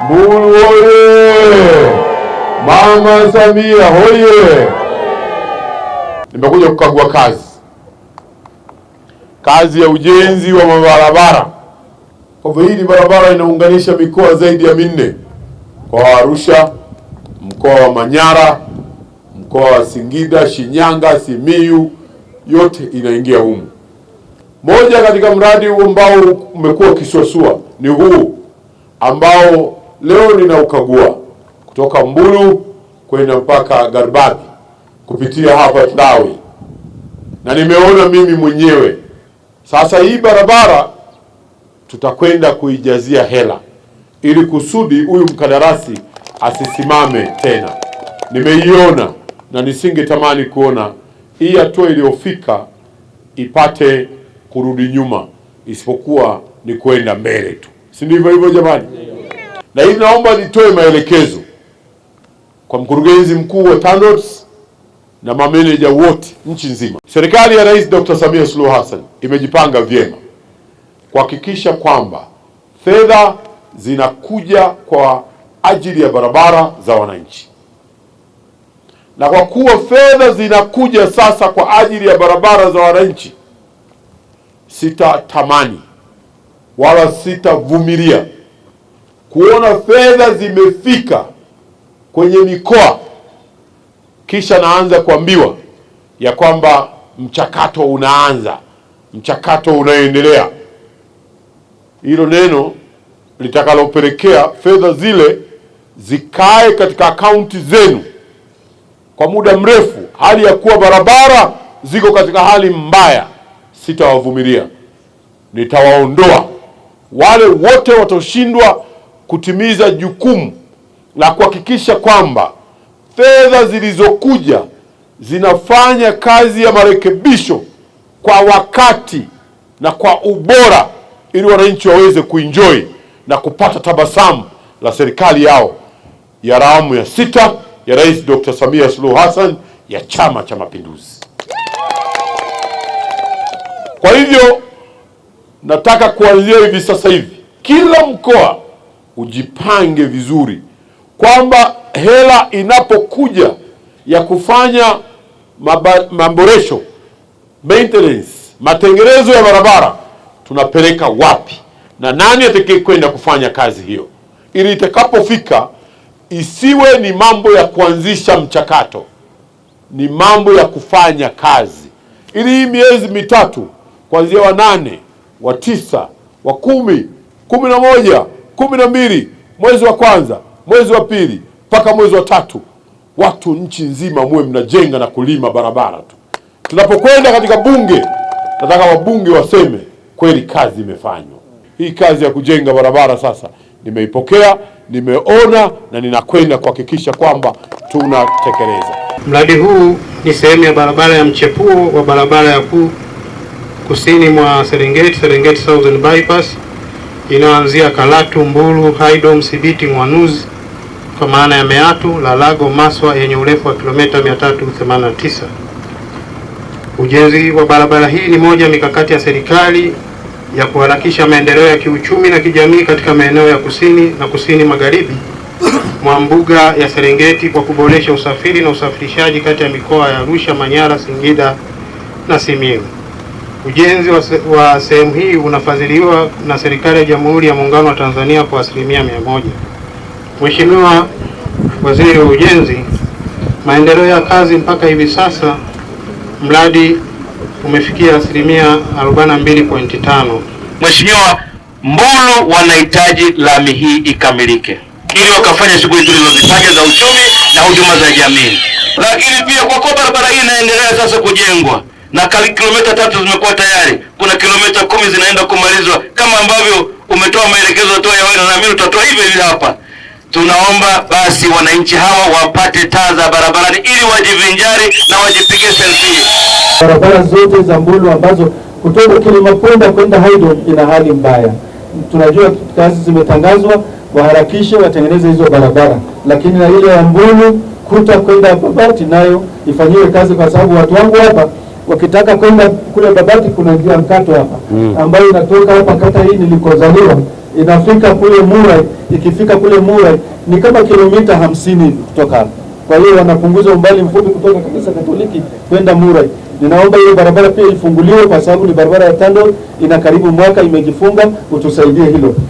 Mbulu hoye! Mama Samia hoye! Nimekuja kukagua kazi ya ujenzi wa mabarabara. Kwa hivyo hii barabara inaunganisha mikoa zaidi ya 4: mkoa wa Arusha, mkoa wa Manyara, mkoa wa Singida, Shinyanga, Simiyu, yote inaingia humu. Moja katika mradi huu ambao umekuwa ukisuasua ni huu ambao leo ninaukagua kutoka Mbulu kwenda mpaka Garbabi kupitia hapa Tlawi, na nimeona mimi mwenyewe. Sasa hii barabara tutakwenda kuijazia hela ili kusudi huyu mkandarasi asisimame tena. Nimeiona na nisingetamani kuona hii hatua iliyofika ipate kurudi nyuma, isipokuwa ni kwenda mbele tu, si ndivyo hivyo jamani? Na hivi naomba nitoe maelekezo kwa mkurugenzi mkuu wa TANROADS na mameneja wote nchi nzima. Serikali ya Rais Dr. Samia Suluhu Hassan imejipanga vyema kuhakikisha kwamba fedha zinakuja kwa ajili ya barabara za wananchi. Na kwa kuwa fedha zinakuja sasa kwa ajili ya barabara za wananchi, sitatamani wala sitavumilia kuona fedha zimefika kwenye mikoa kisha naanza kuambiwa ya kwamba mchakato unaanza, mchakato unaendelea. Hilo neno litakalopelekea fedha zile zikae katika akaunti zenu kwa muda mrefu, hali ya kuwa barabara ziko katika hali mbaya, sitawavumilia. Nitawaondoa wale wote watoshindwa kutimiza jukumu la kuhakikisha kwamba fedha zilizokuja zinafanya kazi ya marekebisho kwa wakati na kwa ubora, ili wananchi waweze kuenjoy na kupata tabasamu la serikali yao ya awamu ya 6 ya Rais Dr. Samia Suluhu Hassan ya Chama cha Mapinduzi. Kwa hivyo nataka kuanzia hivi sasa hivi kila mkoa ujipange vizuri kwamba hela inapokuja ya kufanya maboresho, maintenance, matengenezo ya barabara, tunapeleka wapi na nani atakaye kwenda kufanya kazi hiyo, ili itakapofika isiwe ni mambo ya kuanzisha mchakato, ni mambo ya kufanya kazi, ili hii miezi mitatu kuanzia wa 8, wa 9, wa 10, 11, 12, mwezi wa kwanza, mwezi wa pili mpaka mwezi wa 3, watu nchi nzima muwe mnajenga na kulima barabara tu. Tunapokwenda katika bunge, nataka wabunge waseme kweli kazi imefanywa. Hii kazi ya kujenga barabara sasa nimeipokea, nimeona na ninakwenda kuhakikisha kwamba tunatekeleza. Mradi huu ni sehemu ya barabara ya mchepuo wa barabara ya kusini mwa Serengeti Southern Bypass inaanzia Karatu, Mbulu, Haydom, Sibiti, Mwanuzi kwa maana ya Meatu, Lalago, Maswa yenye urefu wa kilomita 389. Ujenzi wa barabara hii ni moja mikakati ya serikali ya kuharakisha maendeleo ya kiuchumi na kijamii katika maeneo ya kusini na kusini magharibi mwa mbuga ya Serengeti kwa kuboresha usafiri na usafirishaji kati ya mikoa ya Arusha, Manyara, Singida na Simiyu. Ujenzi wa sehemu hii unafadhiliwa na serikali ya Jamhuri ya Muungano wa Tanzania kwa 100%. Mheshimiwa Waziri wa Ujenzi, maendeleo ya kazi mpaka hivi sasa mradi umefikia 42.5%. Mheshimiwa, Mbulu wanahitaji lami hii ikamilike ili wakafanya shughuli tulizozitaja za uchumi na huduma za jamii. Lakini pia kwa kuwa barabara hii inaendelea sasa kujengwa na kilomita 3 zimekuwa tayari, kuna kilomita 10 zinaenda kumalizwa kama ambavyo umetoa maelekezo toa ya wewe na mimi tutatoa hivi hapa. Tunaomba basi wananchi hawa wapate taa za barabarani ili wajivinjari na wajipige selfie. Barabara zote za Mbulu ambazo kutoka Kilimaponda kwenda Haydom ina hali mbaya. Tunajua kazi zimetangazwa, waharakishe watengeneze hizo barabara, lakini na ile ya Mbulu Kuta kwenda Babati nayo ifanyiwe kazi, kwa sababu watu wangu hapa wakitaka kwenda kule Babati kuna njia mkato hapa ambayo inatoka hapa kata hii nilikozaliwa inafika kule Murai. Ikifika kule Murai ni kama kilomita 50 kutoka hapa. Kwa hiyo wanapunguza umbali mfupi kutoka kanisa Katoliki kwenda Murai. Ninaomba hiyo barabara pia ifunguliwe, kwa sababu ni barabara ya TANROADS, ina karibu mwaka imejifunga, utusaidie hilo.